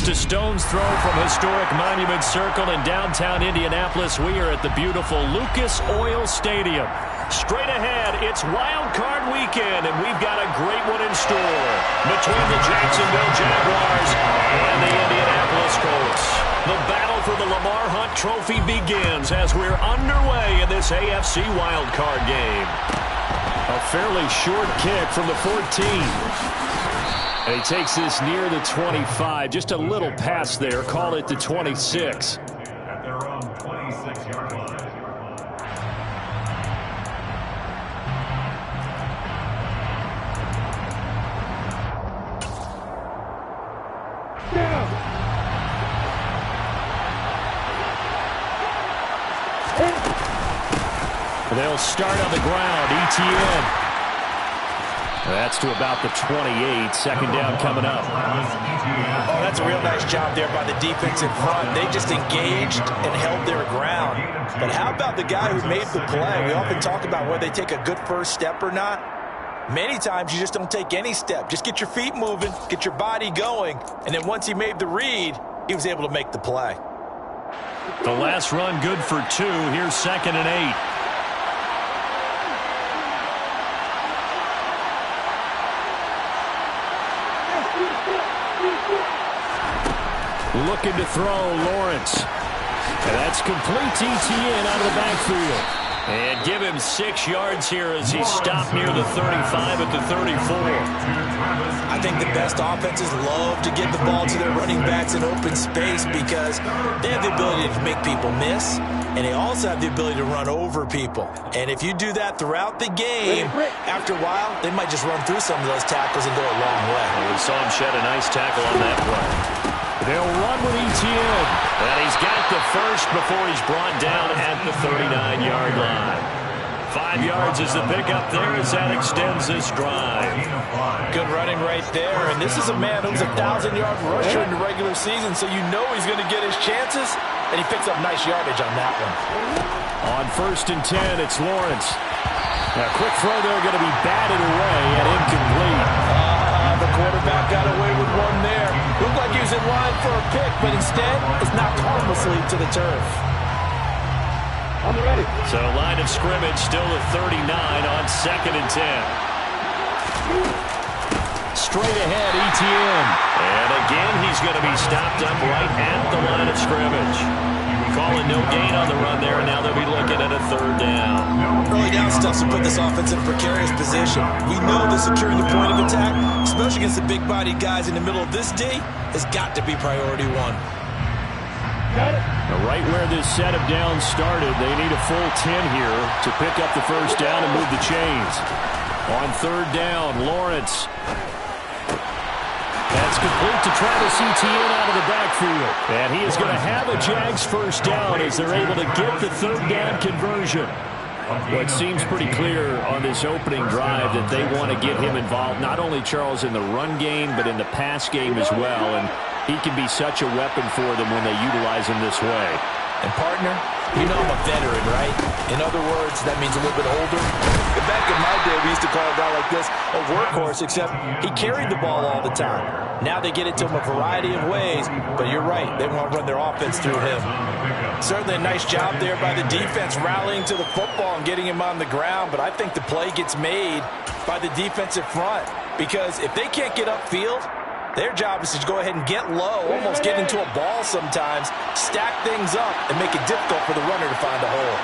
Just a stone's throw from historic Monument Circle in downtown Indianapolis. We are at the beautiful Lucas Oil Stadium. Straight ahead, it's Wildcard weekend, and we've got a great one in store between the Jacksonville Jaguars and the Indianapolis Colts. The battle for the Lamar Hunt Trophy begins as we're underway in this AFC Wildcard game. A fairly short kick from the 14. And he takes this near the 25. Just a little pass there. Call it the 26. At their own 26-yard line. They'll start on the ground. ETN. That's to about the 28. Second down coming up. Oh, that's a real nice job there by the defense in front. They just engaged and held their ground. But how about the guy who made the play? We often talk about whether they take a good first step or not. Many times you just don't take any step. Just get your feet moving, get your body going, and then once he made the read, he was able to make the play. The last run good for 2. Here's 2nd and 8. Looking to throw, Lawrence. And that's complete to ETN out of the backfield. And give him 6 yards here as he stopped near the 35 at the 34. I think the best offenses love to get the ball to their running backs in open space because they have the ability to make people miss, and they also have the ability to run over people. And if you do that throughout the game, after a while, they might just run through some of those tackles and go a long way. Well, we saw him shed a nice tackle on that play. They'll run with ETN. And he's got the first before he's brought down at the 39-yard line. 5 yards is the pickup there as that extends this drive. Good running right there. And this is a man who's a 1,000-yard rusher in the regular season, so you know he's going to get his chances. And he picks up nice yardage on that one. On 1st and 10, it's Lawrence. Now, quick throw there, going to be batted away and incomplete. The quarterback got away with one there. Looked like he was in line for a pick, but instead, it's knocked harmlessly to the turf. I'm ready. So, line of scrimmage still at 39 on 2nd and 10. Straight ahead, ETN. And again, he's going to be stopped up right at the line of scrimmage. Calling no gain on the run there, and now they'll be looking at a 3rd down. Early down stuff to put this offense in a precarious position. We know that securing the point of attack, especially against the big-bodied guys in the middle of this D, has got to be priority 1. Now, right where this set of downs started, they need a full 10 here to pick up the 1st down and move the chains. On 3rd down, Lawrence. That's complete to Travis Etienne out of the backfield. And he is going to have a Jags 1st down as they're able to get the 3rd down conversion. Well, it seems pretty clear on this opening drive that they want to get him involved, not only, Charles, in the run game, but in the pass game as well. And he can be such a weapon for them when they utilize him this way. And, partner, you know I'm a veteran, right? In other words, that means a little bit older. Back in my day, we used to call a guy like this a workhorse, except he carried the ball all the time. Now they get it to him a variety of ways, but you're right. They want to run their offense through him. Certainly a nice job there by the defense rallying to the football and getting him on the ground, but I think the play gets made by the defensive front because if they can't get upfield, their job is to go ahead and get low, almost get into a ball sometimes, stack things up, and make it difficult for the runner to find a hole.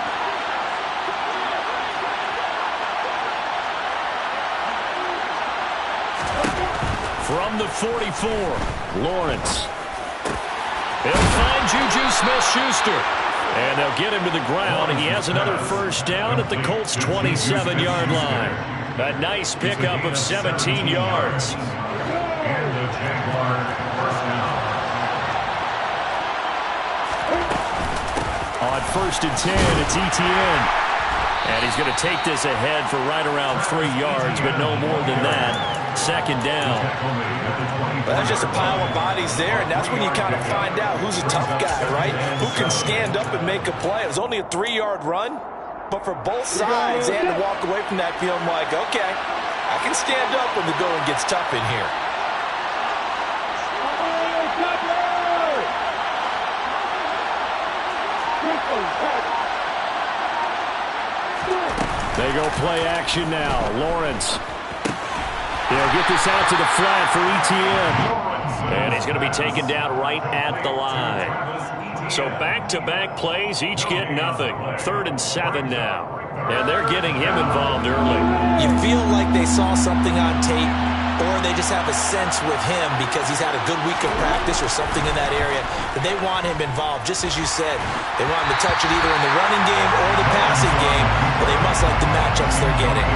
From the 44, Lawrence. They'll find Juju Smith-Schuster. And they'll get him to the ground. And he has another 1st down at the Colts' 27-yard line. A nice pickup of 17 yards. On 1st and 10, it's ETN. And he's going to take this ahead for right around 3 yards, but no more than that. 2nd down. Well, there's just a pile of bodies there, and that's when you kind of find out who's a tough guy, right? Who can stand up and make a play. It was only a 3-yard run, but for both sides, and to walk away from that feeling like, okay, I can stand up when the going gets tough in here. They go play action now. Lawrence. He'll get this out to the flat for ETN. And he's going to be taken down right at the line. So back-to-back plays, each get nothing. 3rd and 7 now. And they're getting him involved early. You feel like they saw something on tape, or they just have a sense with him because he's had a good week of practice or something in that area that they want him involved. Just as you said, they want him to touch it either in the running game or the passing game, but they must like the matchups they're getting.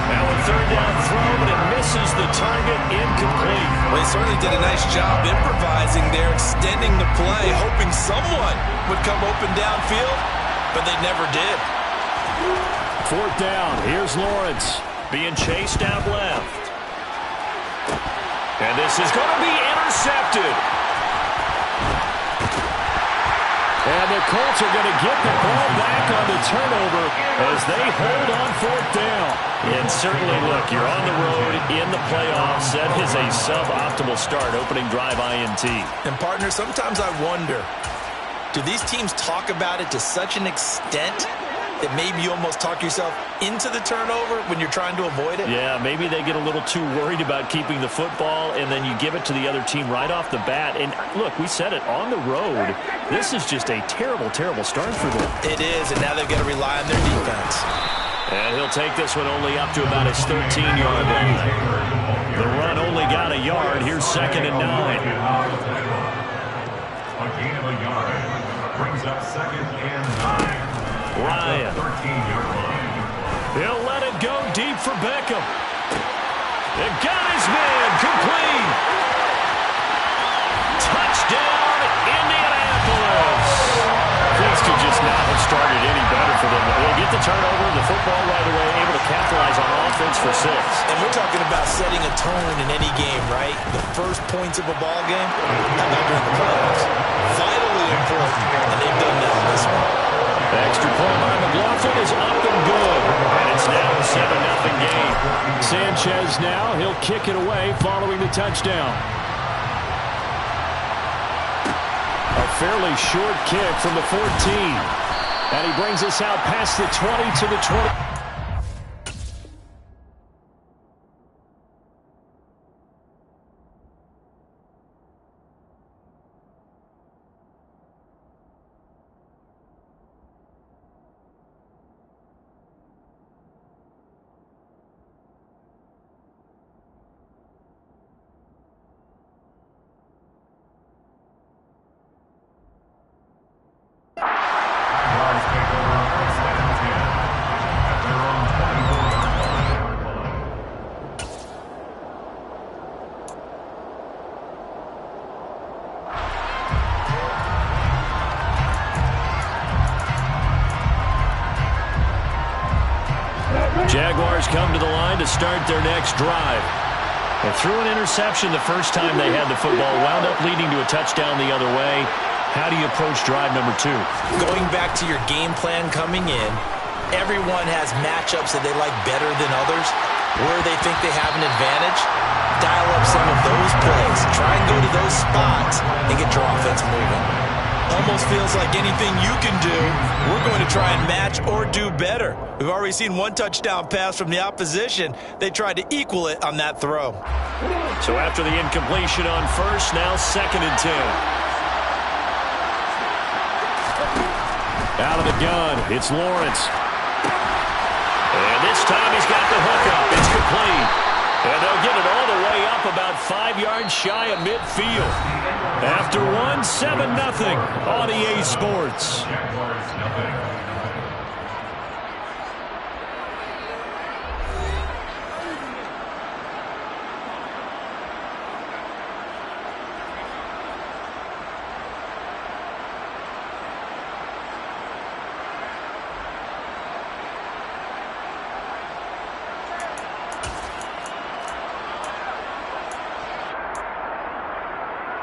Now a 3rd down throw, but it misses the target, incomplete. Well, he certainly did a nice job improvising there, extending the play, hoping someone would come open downfield, but they never did. 4th down. Here's Lawrence being chased out left. And this is going to be intercepted. And the Colts are going to get the ball back on the turnover as they hold on 4th down. And certainly, look, you're on the road in the playoffs. That is a suboptimal start, opening drive INT. And, partner, sometimes I wonder, do these teams talk about it to such an extent that maybe you almost talk yourself into the turnover when you're trying to avoid it? Yeah, maybe they get a little too worried about keeping the football, and then you give it to the other team right off the bat. And, look, we said it, on the road, this is just a terrible, terrible start for them. It is, and now they've got to rely on their defense. And he'll take this one only up to about his 13-yard line. The run only got a yard. Here's 2nd and 9. A gain of a yard brings up 2nd and 9. Ryan. 13-yard line. He'll let it go deep for Beckham. It got his man. Complete. Touchdown, Indianapolis. Things could just not have started any better for them. They'll get the turnover, the football right away, able to capitalize on offense for 6. And we're talking about setting a tone in any game, right? The first points of a ball game, how about during the playoffs? Vitally important, and they've done that in this one. Extra point by McLaughlin is up and good. And it's now a 7-0 game. Sanchez now, he'll kick it away following the touchdown. A fairly short kick from the 14. And he brings us out past the 20 to the 20. Jaguars come to the line to start their next drive. They threw an interception the first time they had the football, wound up leading to a touchdown the other way. How do you approach drive number 2? Going back to your game plan coming in, everyone has matchups that they like better than others. Where they think they have an advantage, dial up some of those plays. Try and go to those spots and get your offense moving. Almost feels like anything you can do, we're going to try and match or do better. We've already seen one touchdown pass from the opposition. They tried to equal it on that throw. So after the incompletion on first, now 2nd and 10. Out of the gun, it's Lawrence. And this time he's got the hook up. It's complete. And they'll get it all the way up about 5 yards shy of midfield. After one, 7-0 on EA Sports. Jaguars nothing.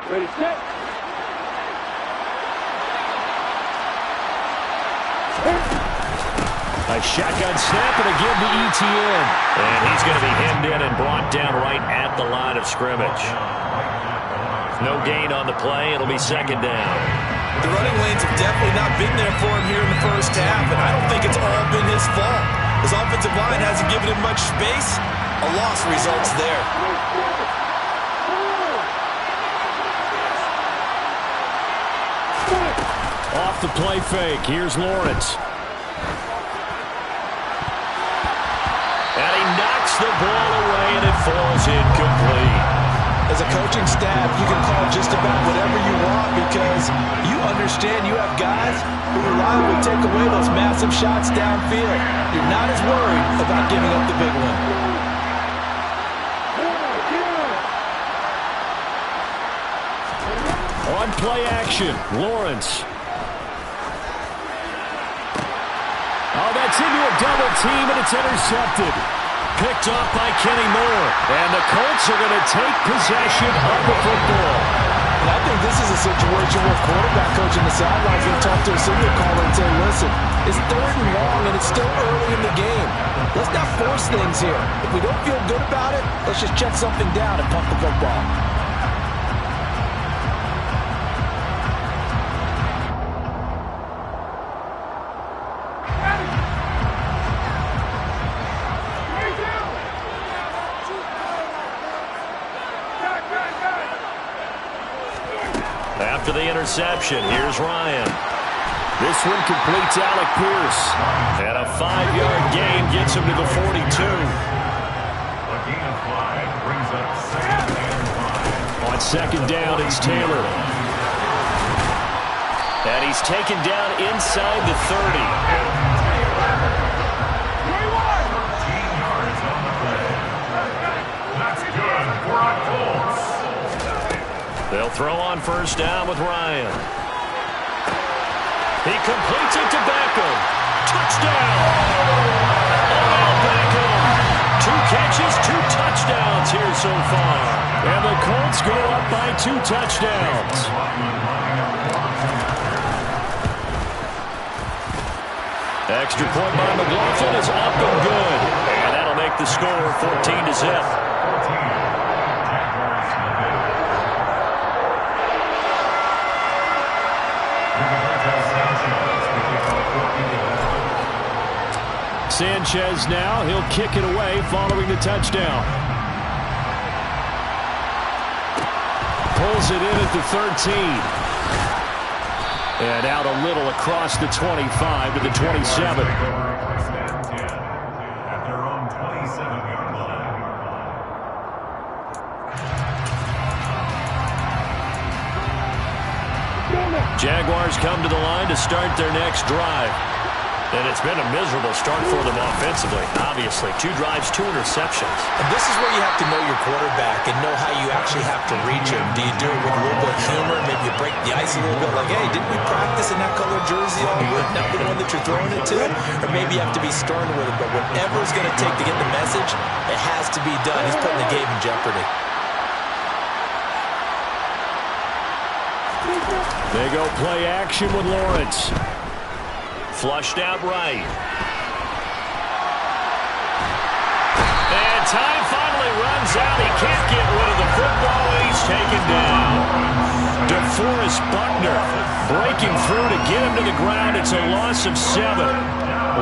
Ready, set. A shotgun snap and a give to ETN. And he's going to be hemmed in and brought down right at the line of scrimmage. No gain on the play. It'll be 2nd down. The running lanes have definitely not been there for him here in the first half, and I don't think it's all been his fault. His offensive line hasn't given him much space. A loss results there. Off the play fake. Here's Lawrence. And he knocks the ball away, and it falls incomplete. As a coaching staff, you can call just about whatever you want because you understand you have guys who reliably take away those massive shots downfield. You're not as worried about giving up the big one. On play action, Lawrence. Oh, that's into a double team, and it's intercepted. Picked off by Kenny Moore. And the Colts are going to take possession of the football. And I think this is a situation where quarterback coach in the sidelines will talk to a signal caller and say, listen, it's 3rd and long, and it's still early in the game. Let's not force things here. If we don't feel good about it, let's just check something down and pump the football. After the interception, here's Ryan. This one completes Alec Pierce. And a 5-yard gain gets him to the 42. A gain of 5 brings up 2nd and 5. On 2nd down, it's Taylor. And he's taken down inside the 30. 13 yards on the play. That's good for our Colts. They'll throw on 1st down with Ryan. He completes it to Beckham. Touchdown! Odell Beckham. 2 catches, 2 touchdowns here so far. And the Colts go up by 2 touchdowns. Extra point by McLaughlin is up and good. And that'll make the score 14-0. Sanchez now, he'll kick it away following the touchdown. Pulls it in at the 13. And out a little across the 25 to the 27. At their own 27-yard line. Jaguars come to the line to start their next drive. And it's been a miserable start for them offensively. Obviously, 2 drives, 2 interceptions. And this is where you have to know your quarterback and know how you actually have to reach him. Do you do it with a little bit of humor? Maybe you break the ice a little bit, like, hey, didn't we practice in that color jersey all year? Not the one that you're throwing it to? Or maybe you have to be stern with it. But whatever it's going to take to get the message, it has to be done. He's putting the game in jeopardy. They go play action with Lawrence. Flushed out right. And time finally runs out. He can't get rid of the football. He's taken down. DeForest Buckner breaking through to get him to the ground. It's a loss of 7.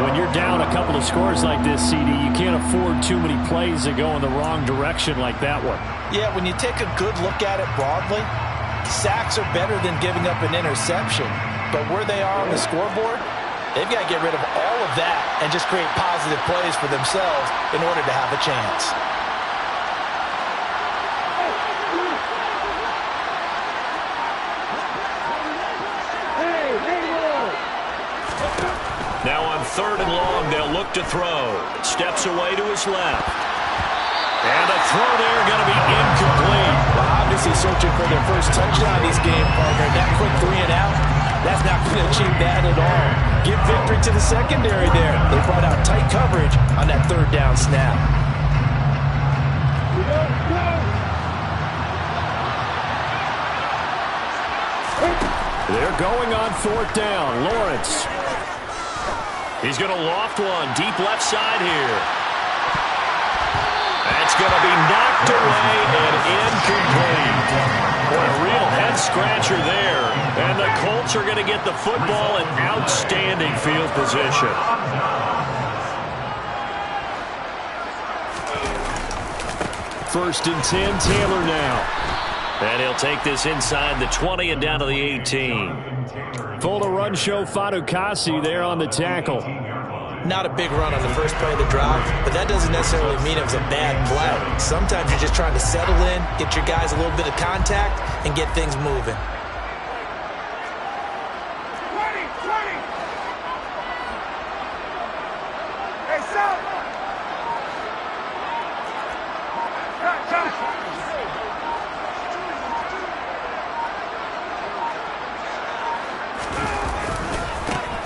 When you're down a couple of scores like this, CD, you can't afford too many plays that go in the wrong direction like that one. Yeah, when you take a good look at it broadly, sacks are better than giving up an interception. But where they are on the scoreboard, they've got to get rid of all of that and just create positive plays for themselves in order to have a chance. Now on 3rd and long, they'll look to throw. Steps away to his left. And a throw there going to be incomplete. Well, obviously searching for their first touchdown this game, partner. That quick 3 and out, that's not going to achieve that at all. Give victory to the secondary there. They brought out tight coverage on that 3rd down snap. They're going on 4th down. Lawrence. He's going to loft one deep left side here. That's going to be knocked away and incomplete. Boy, a real head-scratcher there. And the Colts are going to get the football in outstanding field position. First and 10, Taylor now. And he'll take this inside the 20 and down to the 18. Full to run show, Fatukasi there on the tackle. Not a big run on the first play of the drive, but that doesn't necessarily mean it was a bad play. Sometimes you're just trying to settle in, get your guys a little bit of contact, and get things moving.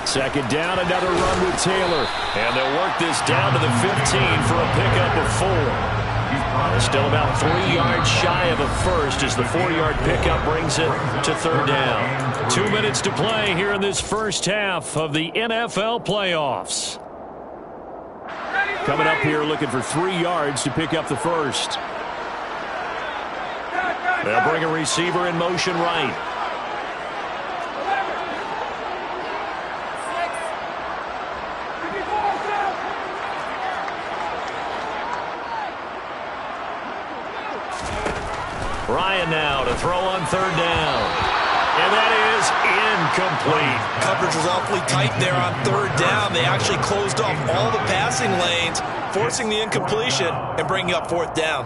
Second down, another run with Taylor. And they'll work this down to the 15 for a pickup of 4. They're still about 3 yards shy of a first as the 4-yard pickup brings it to third down. 2 minutes to play here in this first half of the NFL playoffs. Coming up here looking for 3 yards to pick up the first. They'll bring a receiver in motion right. Ryan now to throw on third down. And that is incomplete. Coverage was awfully tight there on third down. They actually closed off all the passing lanes, forcing the incompletion and bringing up fourth down.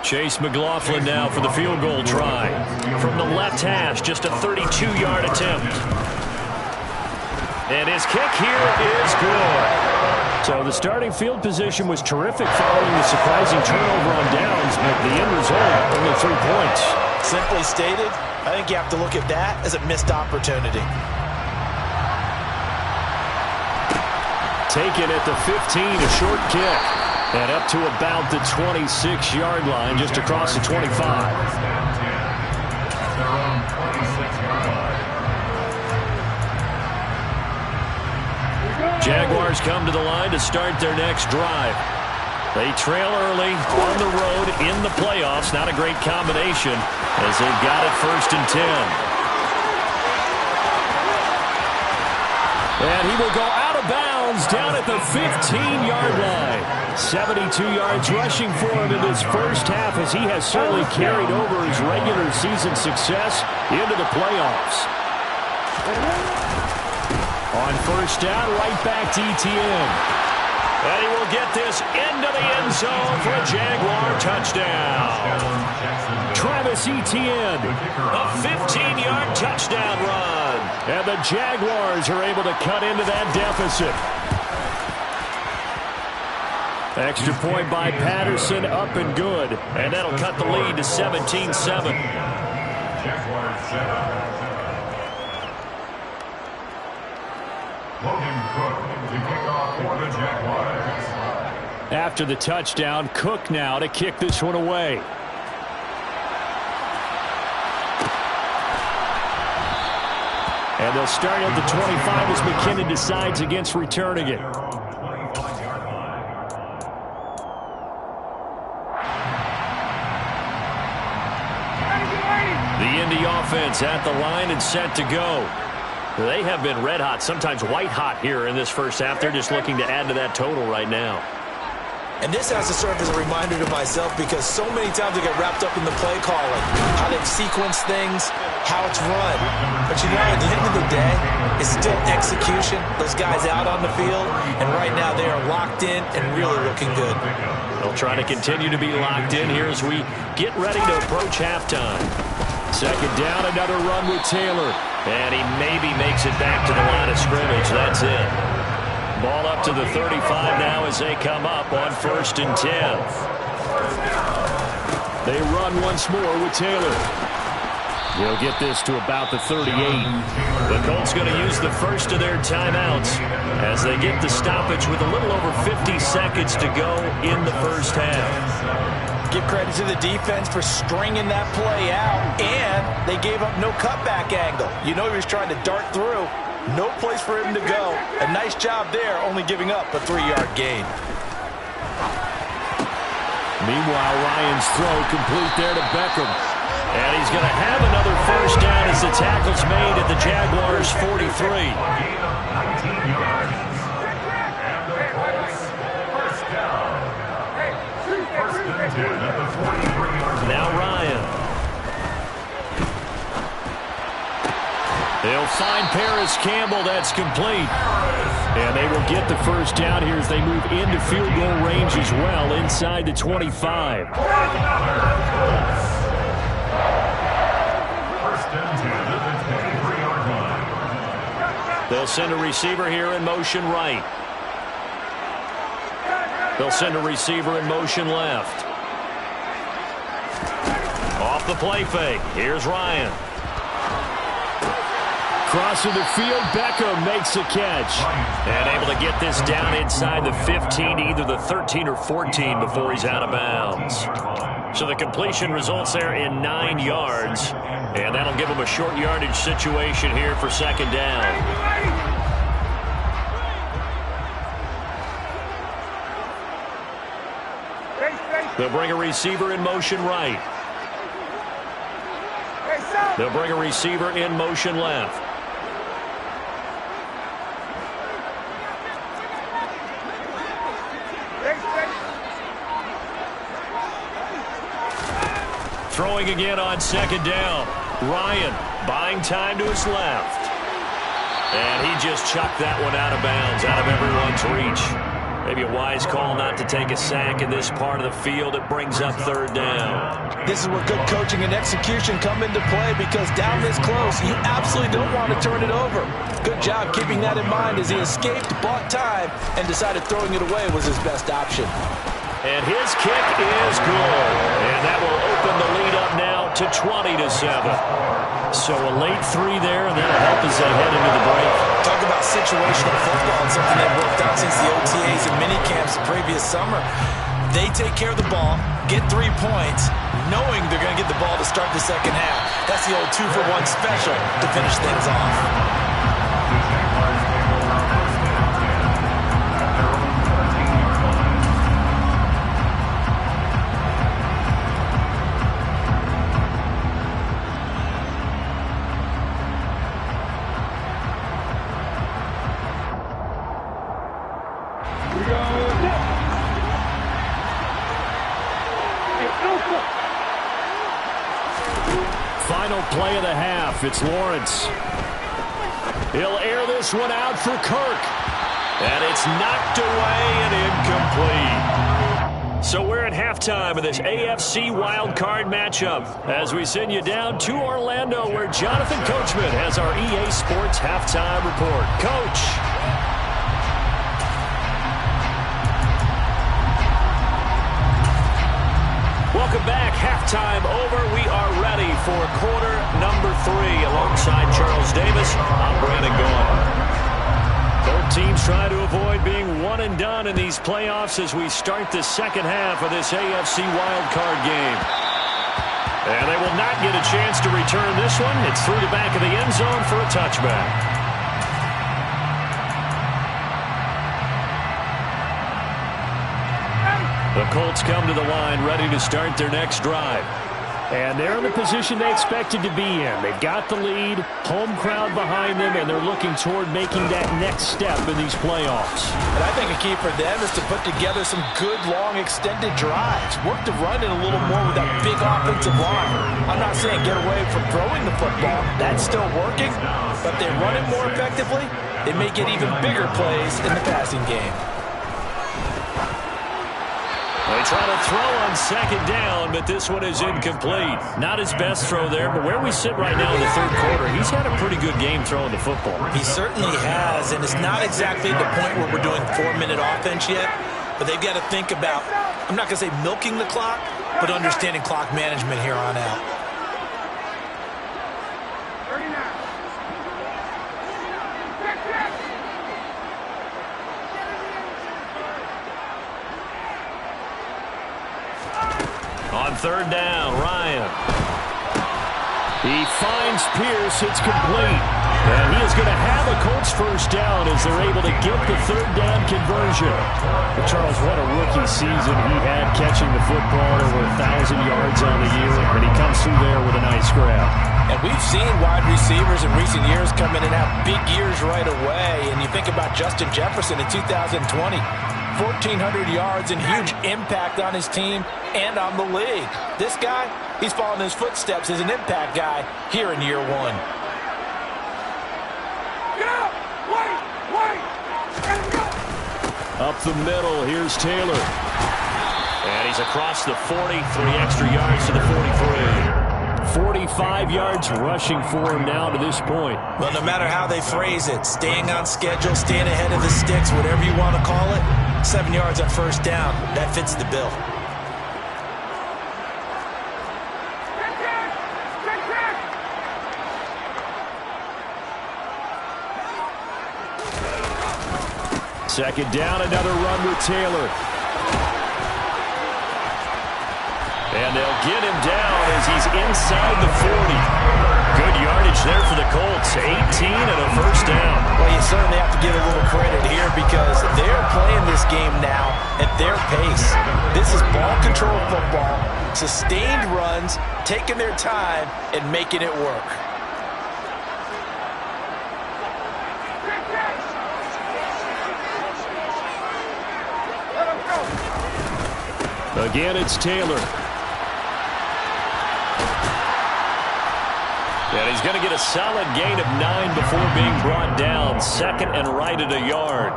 Chase McLaughlin now for the field goal try. From the left hash, just a 32-yard attempt. And his kick here is good. So the starting field position was terrific following the surprising turnover on downs, but the end result, only 3 points. Simply stated, I think you have to look at that as a missed opportunity. Taken at the 15, a short kick. And up to about the 26-yard line, just across the 25. Jaguars come to the line to start their next drive. They trail early on the road in the playoffs. Not a great combination as they've got it first and 10. And he will go out of bounds down at the 15-yard line. 72 yards rushing for him in this first half as he has certainly carried over his regular season success into the playoffs. On first down, right back to Etienne. And he will get this into the end zone for a Jaguar touchdown. Travis Etienne, a 15-yard touchdown run. And the Jaguars are able to cut into that deficit. Extra point by Patterson, up and good. And that'll cut the lead to 17-7. Jaguars 7. Logan Cook to kick off for the Jaguars. After the touchdown, Cook now to kick this one away. And they'll start at the 25 as McKinnon decides against returning it. The Indy offense at the line and set to go. They have been red hot, sometimes white hot here in this first half. They're just looking to add to that total right now. And this has to serve as a reminder to myself because so many times I get wrapped up in the play calling, how they've sequenced things, how it's run. But you know, at the end of the day, it's still execution. Those guys out on the field, and right now they are locked in and really looking good. They'll try to continue to be locked in here as we get ready to approach halftime. Second down, another run with Taylor. And he maybe makes it back to the line of scrimmage. That's it. Ball up to the 35 now as they come up on first and 10. They run once more with Taylor. He'll get this to about the 38. The Colts going to use the first of their timeouts as they get the stoppage with a little over 50 seconds to go in the first half. Give credit to the defense for stringing that play out, and they gave up no cutback angle. You know he was trying to dart through. No place for him to go. A nice job there, only giving up a 3-yard gain. Meanwhile, Ryan's throw complete there to Beckham. And he's going to have another first down as the tackle's made at the Jaguars' 43. A gain of 19 yards. And the Colts, first down. First and 10 at the 43-yard line. Now Ryan. They'll find Paris Campbell. That's complete. And they will get the first down here as they move into field goal range as well inside the 25. They'll send a receiver here in motion right. They'll send a receiver in motion left. Off the play fake. Here's Ryan. Crossing the field, Beckham makes a catch. And able to get this down inside the 15, either the 13 or 14 before he's out of bounds. So the completion results there in 9 yards. And that'll give him a short yardage situation here for second down. They'll bring a receiver in motion right. They'll bring a receiver in motion left. Throwing again on second down. Ryan buying time to his left. And he just chucked that one out of bounds, out of everyone's reach. Maybe a wise call not to take a sack in this part of the field. It brings up third down. This is where good coaching and execution come into play, because down this close, you absolutely don't want to turn it over. Good job keeping that in mind as he escaped, bought time, and decided throwing it away was his best option. And his kick is good. And that will open the lead up now to 20-7. So a late 3 there, and that'll help as they head into the break. Talk about situational football. It's something they've worked out since the OTAs and minicamps the previous summer. They take care of the ball, get 3 points, knowing they're going to get the ball to start the second half. That's the old 2-for-1 special to finish things off. Final play of the half. It's Lawrence. He'll air this one out for Kirk. And it's knocked away and incomplete. So we're at halftime of this AFC Wildcard matchup as we send you down to Orlando, where Jonathan Coachman has our EA Sports halftime report. Coach. Welcome back. Halftime over. We are ready for quarter number 3. Alongside Charles Davis, I'm Brandon Gaughan. Both teams try to avoid being one and done in these playoffs as we start the second half of this AFC wildcard game. And they will not get a chance to return this one. It's through the back of the end zone for a touchback. The Colts come to the line ready to start their next drive. And they're in the position they expected to be in. They've got the lead, home crowd behind them, and they're looking toward making that next step in these playoffs. And I think a key for them is to put together some good, long, extended drives. Work to run it a little more with that big offensive line. I'm not saying get away from throwing the football. That's still working. But if they run it more effectively, they may get even bigger plays in the passing game. They try to throw on second down, but this one is incomplete. Not his best throw there, but where we sit right now in the third quarter, he's had a pretty good game throwing the football. He certainly has, and it's not exactly the point where we're doing 4-minute offense yet, but they've got to think about, I'm not going to say milking the clock, but understanding clock management here on out. On third down, Ryan. He finds Pierce. It's complete. And he is going to have a Colts first down as they're able to get the third down conversion. But Charles, what a rookie season he had catching the football, over 1,000 yards on the year, and he comes through there with a nice grab. And we've seen wide receivers in recent years come in and have big years right away. And you think about Justin Jefferson in 2020, 1,400 yards and huge impact on his team and on the league. This guy, he's following his footsteps as an impact guy here in year one. Up the middle, here's Taylor. And he's across the 40, 3 extra yards to the 43. 45 yards rushing for him now to this point. Well, no matter how they phrase it, staying on schedule, staying ahead of the sticks, whatever you want to call it, 7 yards on first down, that fits the bill. Second down, another run with Taylor. And they'll get him down as he's inside the 40. Good yardage there for the Colts. 18 and a first down. Well, you certainly have to give a little credit here because they're playing this game now at their pace. This is ball control football, sustained runs, taking their time and making it work. Again, it's Taylor. And he's going to get a solid gain of 9 before being brought down. Second and right at a yard.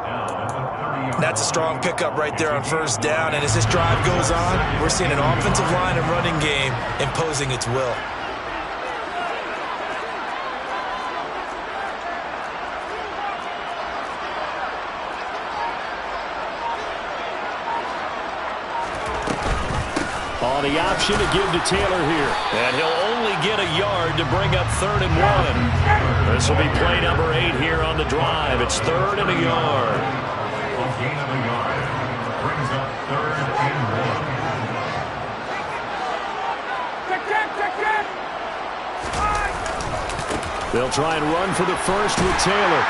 That's a strong pickup right there on first down. And as this drive goes on, we're seeing an offensive line and running game imposing its will. On the option to give to Taylor here. And he'll only get a yard to bring up 3rd and 1. This will be play number 8 here on the drive. It's 3rd and a yard. A gain of a yard brings up 3rd and 1. They'll try and run for the first with Taylor.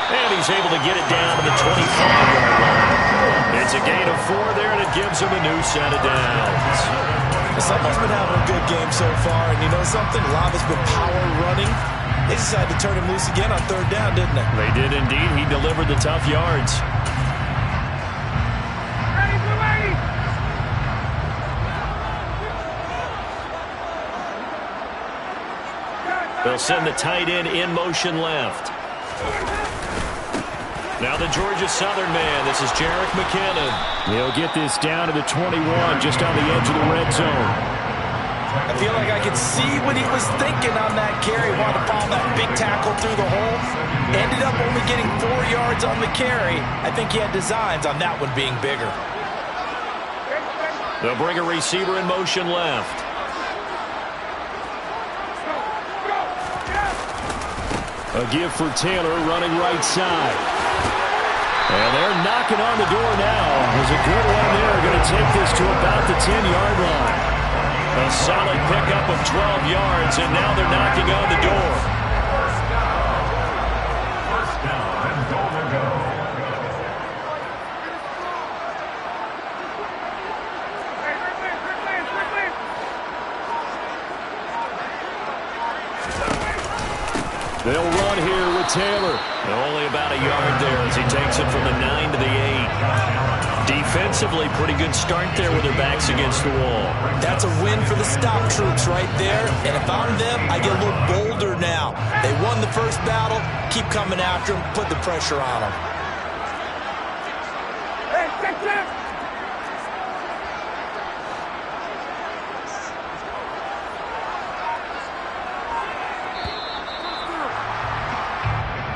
And he's able to get it down to the 25-yard line. It's a gain of 4 there, and it gives him a new set of downs. Someone's been having a good game so far, and you know something? A lot of it's been power running. They decided to turn him loose again on 3rd down, didn't they? They did indeed. He delivered the tough yards. They'll send the tight end in motion left. Now the Georgia Southern man. This is Jerick McKinnon. He'll get this down to the 21, just on the edge of the red zone. I feel like I could see what he was thinking on that carry. Wanted to follow that big tackle through the hole. Ended up only getting 4 yards on the carry. I think he had designs on that one being bigger. They'll bring a receiver in motion left. A give for Taylor running right side. And they're knocking on the door now. There's a good one there. Going to take this to about the 10-yard line. A solid pickup of 12 yards, and now they're knocking on the door. First down and goal to go. They'll run here with Taylor. Only about a yard there as he takes it from the 9 to the 8. Defensively, pretty good start there with their backs against the wall. That's a win for the stop troops right there. And if I'm them, I get a little bolder now. They won the first battle. Keep coming after them. Put the pressure on them.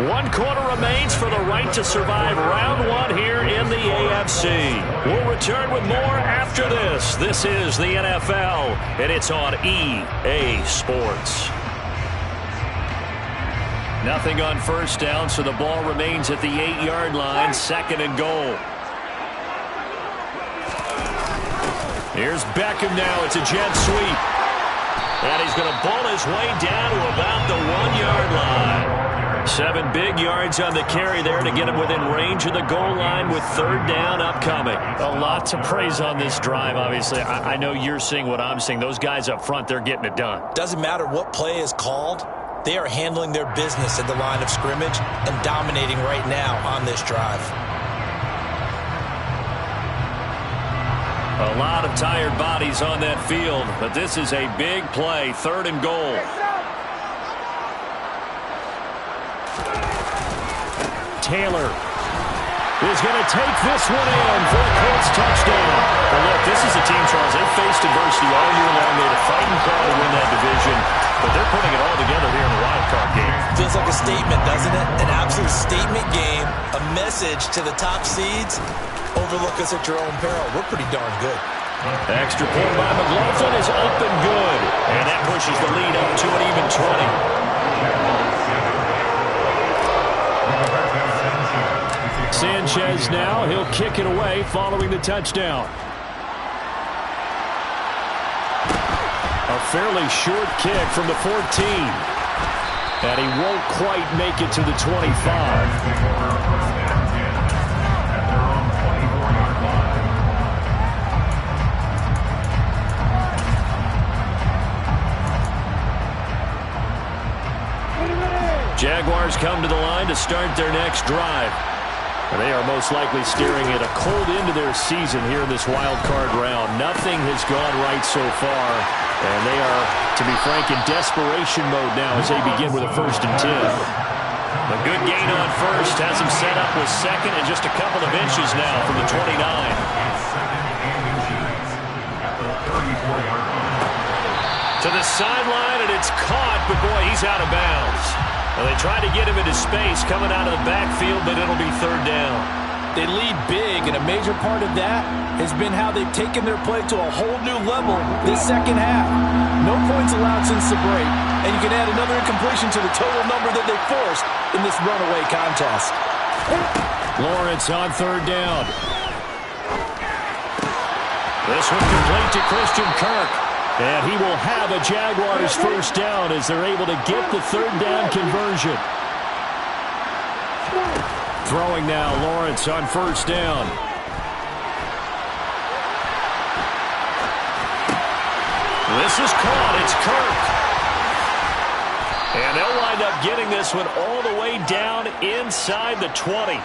One quarter remains for the right to survive round 1 here in the AFC. We'll return with more after this. This is the NFL, and it's on EA Sports. Nothing on first down, so the ball remains at the 8-yard line, 2nd and goal. Here's Beckham now. It's a jet sweep. And he's going to bull his way down to about the 1-yard line. 7 big yards on the carry there to get him within range of the goal line with 3rd down upcoming. A lot to praise on this drive, obviously. I know you're seeing what I'm seeing. Those guys up front, they're getting it done. Doesn't matter what play is called. They are handling their business at the line of scrimmage and dominating right now on this drive. A lot of tired bodies on that field, but this is a big play, 3rd and goal. Taylor is going to take this one in for a Colts touchdown. Well, look, this is a team, Charles. They've faced adversity all year long. They had a fighting call to win that division, but they're putting it all together here in the Wildcard game. Feels like a statement, doesn't it? An absolute statement game, a message to the top seeds. Overlook us at your own peril. We're pretty darn good. Extra point by McLaughlin is up and good. And that pushes the lead up to an even 20. Sanchez now, he'll kick it away following the touchdown. A fairly short kick from the 14. And he won't quite make it to the 25. Jaguars come to the line to start their next drive. And they are most likely staring at a cold end to their season here in this wild card round. Nothing has gone right so far. And they are, to be frank, in desperation mode now as they begin with a 1st and 10. A good gain on first has them set up with 2nd and just a couple of inches now from the 29. To the sideline, and it's caught, but boy, he's out of bounds. Well, they tried to get him into space coming out of the backfield, but it'll be 3rd down. They lead big, and a major part of that has been how they've taken their play to a whole new level this 2nd half. No points allowed since the break, and you can add another incompletion to the total number that they forced in this runaway contest. Lawrence on 3rd down. This one complete to Christian Kirk. And he will have a Jaguars 1st down as they're able to get the 3rd down conversion. Throwing now, Lawrence on 1st down. This is caught. It's Kirk. And they'll wind up getting this one all the way down inside the 20.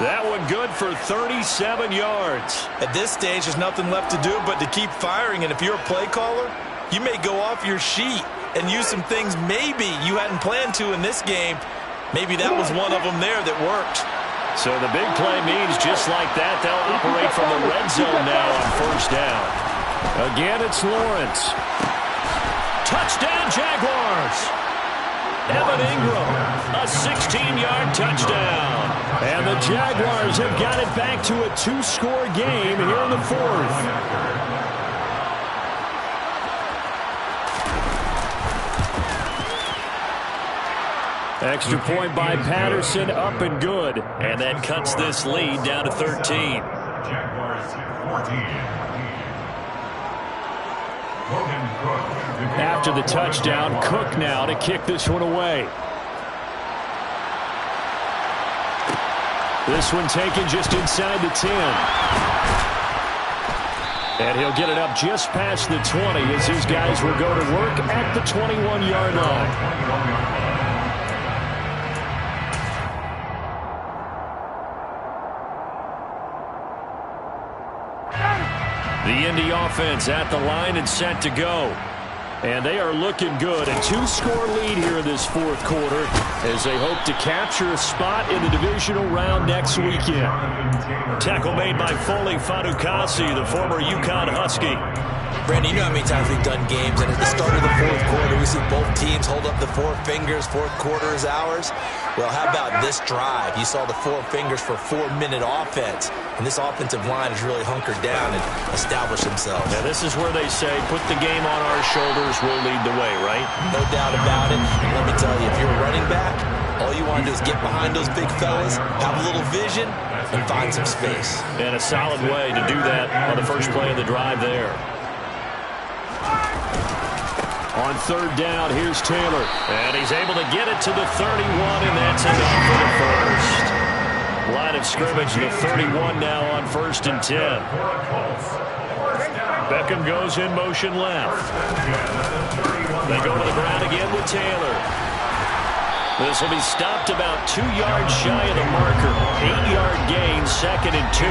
That one good for 37 yards. At this stage, there's nothing left to do but to keep firing. And if you're a play caller, you may go off your sheet and use some things maybe you hadn't planned to in this game. Maybe that was one of them there that worked. So the big play means just like that, they'll operate from the red zone now on 1st down. Again, it's Lawrence. Touchdown, Jaguars. Evan Ingram, a 16-yard touchdown. And the Jaguars have got it back to a 2-score game here in the 4th. Extra point by Patterson, up and good. And that cuts this lead down to 13. Jaguars 14. After the touchdown, Cook now to kick this one away. This one taken just inside the 10. And he'll get it up just past the 20 as his guys will go to work at the 21-yard line. The Indy offense at the line and set to go. And they are looking good. A 2-score lead here in this 4th quarter as they hope to capture a spot in the divisional round next weekend. Tackle made by Foley Fadukasi, the former UConn Husky. Brandon, you know how many times we've done games, and at the start of the 4th quarter, we see both teams hold up the 4 fingers, 4th quarter is ours. Well, how about this drive? You saw the 4 fingers for 4-minute offense, and this offensive line has really hunkered down and established themselves. Now, this is where they say, put the game on our shoulders, we'll lead the way, right? No doubt about it. And let me tell you, if you're a running back, all you want to do is get behind those big fellas, have a little vision, and find some space. And a solid way to do that on the first play of the drive there. On third down, here's Taylor. And he's able to get it to the 31, and that's enough for the first. Line of scrimmage, the 31 now on 1st and 10. Beckham goes in motion left. They go to the ground again with Taylor. This will be stopped about 2 yards shy of the marker. 8-yard gain, 2nd and 2.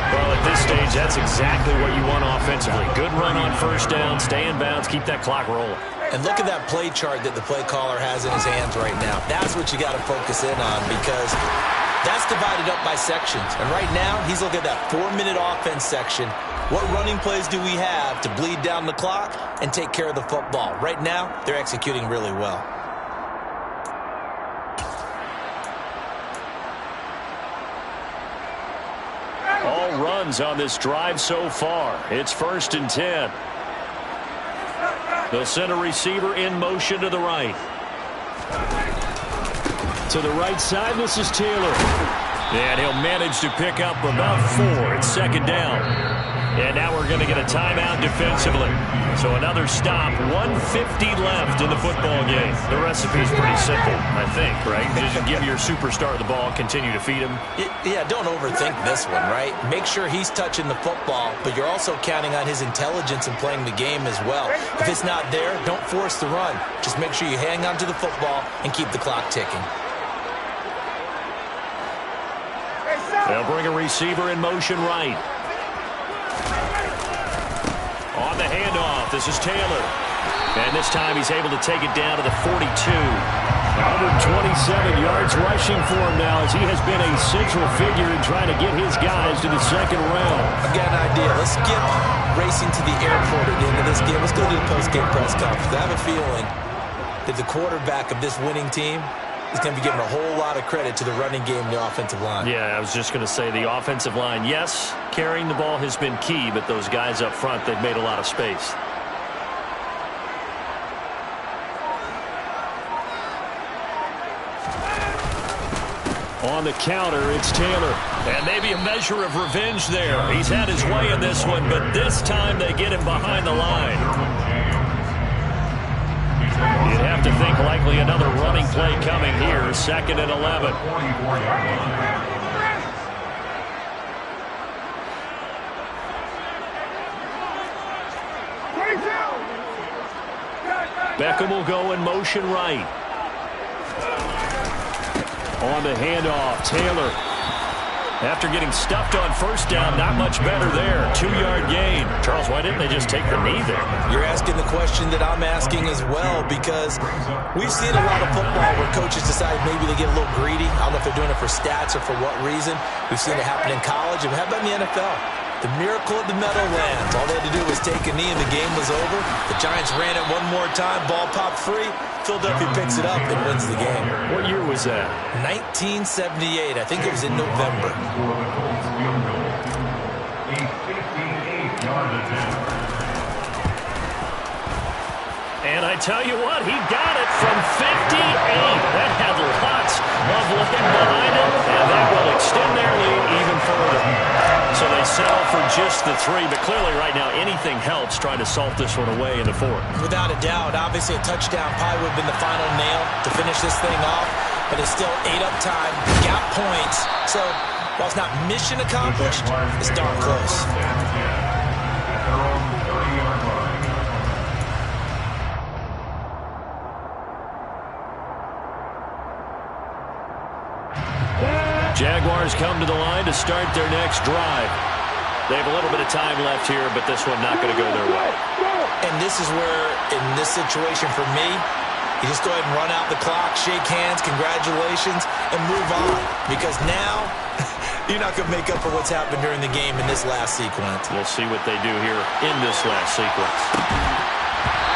Well, at this stage, that's exactly what you want offensively. Good run on 1st down, stay in bounds, keep that clock rolling. And look at that play chart that the play caller has in his hands right now. That's what you got to focus in on, because that's divided up by sections. And right now, he's looking at that 4-minute offense section. What running plays do we have to bleed down the clock and take care of the football? Right now, they're executing really well. All runs on this drive so far. It's 1st and 10. They'll send a receiver in motion to the right. To the right side, this is Taylor. And he'll manage to pick up about 4. It's 2nd down. And now we're going to get a timeout defensively. So another stop. 1:50 left in the football game. The recipe's pretty simple, I think, right? Just give your superstar the ball, continue to feed him. Yeah, don't overthink this one, right? Make sure he's touching the football, but you're also counting on his intelligence in playing the game as well. If it's not there, don't force the run. Just make sure you hang on to the football and keep the clock ticking. They'll bring a receiver in motion right. On the handoff, this is Taylor. And this time he's able to take it down to the 42. 127 yards rushing for him now, as he has been a central figure in trying to get his guys to the 2nd round. I've got an idea. Let's skip racing to the airport at the end of this game. Let's go to the post-game press conference. I have a feeling that the quarterback of this winning team is going to be giving a whole lot of credit to the running game and the offensive line. Yeah, I was just going to say the offensive line, yes, carrying the ball has been key, but those guys up front, they've made a lot of space. On the counter, it's Taylor. And maybe a measure of revenge there. He's had his way in this one, but this time they get him behind the line. You'd have to think likely another running play coming here. 2nd and 11. Beckham will go in motion right. On the handoff, Taylor. After getting stuffed on 1st down, not much better there. 2-yard gain. Charles, why didn't they just take the knee there? You're asking the question that I'm asking as well, because we've seen a lot of football where coaches decide maybe they get a little greedy. I don't know if they're doing it for stats or for what reason. We've seen it happen in college. And how about in the NFL? The miracle of the Meadowlands. All they had to do was take a knee and the game was over. The Giants ran it one more time. Ball popped free. Philadelphia picks it up and wins the game. What year was that? 1978. I think it was in November. And I tell you what, he got it from 58. That had lots of land behind it, and that will extend their lead even further. So they settle for just the 3, but clearly right now anything helps trying to salt this one away in the 4th. Without a doubt, obviously a touchdown probably would have been the final nail to finish this thing off, but it's still 8 up time, got points. So while it's not mission accomplished, it's darn close. Jaguars come to the line to start their next drive. They have a little bit of time left here, but this one not going to go their way. And this is where, in this situation for me, you just go ahead and run out the clock, shake hands, congratulations, and move on. Because now, you're not going to make up for what's happened during the game in this last sequence. We'll see what they do here in this last sequence.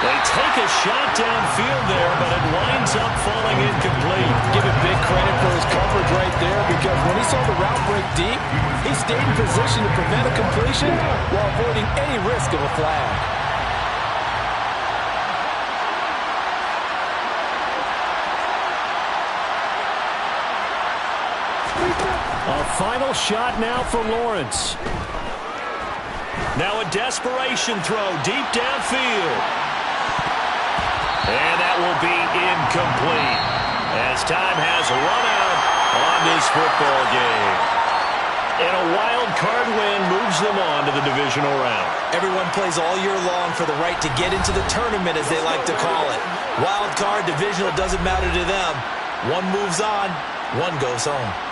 They take a shot downfield there, but it winds up falling incomplete. Give it big credit for his coverage right there, because when he saw the route break deep, he stayed in position to prevent a completion while avoiding any risk of a flag. A final shot now for Lawrence. Now a desperation throw deep downfield. And that will be incomplete as time has run out on this football game. And a wild card win moves them on to the divisional round. Everyone plays all year long for the right to get into the tournament, as they like to call it. Wild card, divisional, doesn't matter to them. One moves on, one goes home.